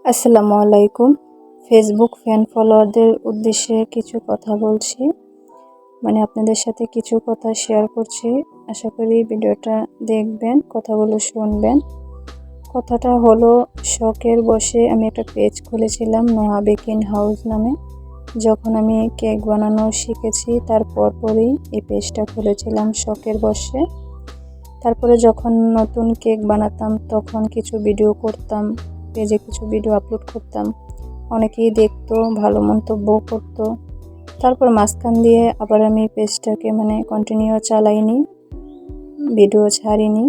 আসসালামু আলাইকুম। Facebook fan ফলোয়ারদের উদ্দেশ্যে কিছু কথা বলছি। আপনাদের সাথে কিছু কথা শেয়ার করছি। আশা করি ভিডিওটা দেখবেন, কথাগুলো শুনবেন। কথাটা হলো, শখের বশে আমি একটা পেজ খুলেছিলাম নোহা বেকিং হাউস নামে। যখন আমি কেক বানানো শিখেছি তার পরপরই এই পেজটা খুলেছিলাম শখের বশে। তারপরে যখন নতুন কেক বানাতাম তখন কিছু ভিডিও করতাম, পেজে কিছু ভিডিও আপলোড করতাম। অনেকেই দেখতো, ভালো মন্তব্য করতো। তারপর মাঝখান দিয়ে আবার আমি পেজটাকে কন্টিনিউ চালাইনি, ভিডিও ছাড়িনি।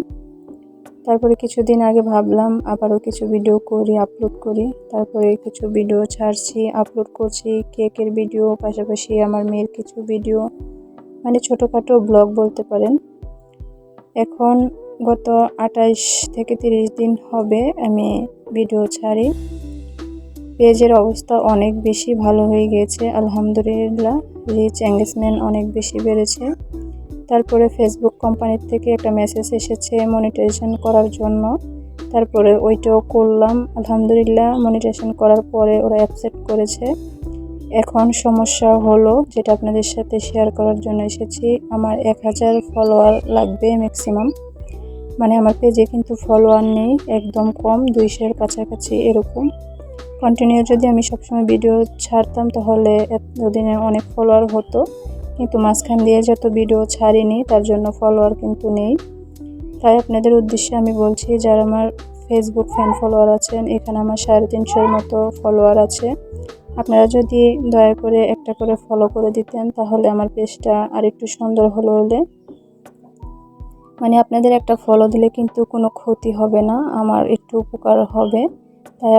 তারপরে কিছুদিন আগে ভাবলাম আবারও কিছু ভিডিও করি, আপলোড করি। তারপরে কিছু ভিডিও ছাড়ছি, আপলোড করছি, কেকের ভিডিও, পাশাপাশি আমার মেয়ের কিছু ভিডিও, ছোটোখাটো ব্লগ বলতে পারেন। এখন গত 28 থেকে 30 দিন হবে আমি ভিডিও ছাড়ি। পেজের অবস্থা অনেক বেশি ভালো হয়ে গেছে আলহামদুলিল্লাহ। রিচ এঙ্গেজমেন্ট অনেক বেশি বেড়েছে। তারপরে ফেসবুক কোম্পানির থেকে একটা মেসেজ এসেছে মনিটাইজেশন করার জন্য। তারপরে ওইটাও করলাম আলহামদুলিল্লাহ। মনিটাইজেশন করার পরে ওরা অ্যাকসেপ্ট করেছে। এখন সমস্যা হলো, যেটা আপনাদের সাথে শেয়ার করার জন্য এসেছি, আমার 1000 ফলোয়ার লাগবে ম্যাক্সিমাম। আমার পেজে কিন্তু ফলোয়ার নেই, একদম কম, 200-এর কাছাকাছি এরকম। কন্টিনিউ যদি আমি সবসময় ভিডিও ছাড়তাম তাহলে এতদিনে অনেক ফলোয়ার হতো, কিন্তু মাঝখান দিয়ে যত ভিডিও ছাড়িনি তার জন্য ফলোয়ার কিন্তু নেই। তাই আপনাদের উদ্দেশ্যে আমি বলছি, যারা আমার ফেসবুক ফ্যান ফলোয়ার আছেন, এখানে আমার 350-এর মতো ফলোয়ার আছে। আপনারা যদি দয়া করে একটা করে ফলো করে দিতেন তাহলে আমার পেজটা আর একটু সুন্দর হলে আপনাদের একটা ফলো দিলে কিন্তু কোনো ক্ষতি হবে না, আমার একটু উপকার হবে। তাই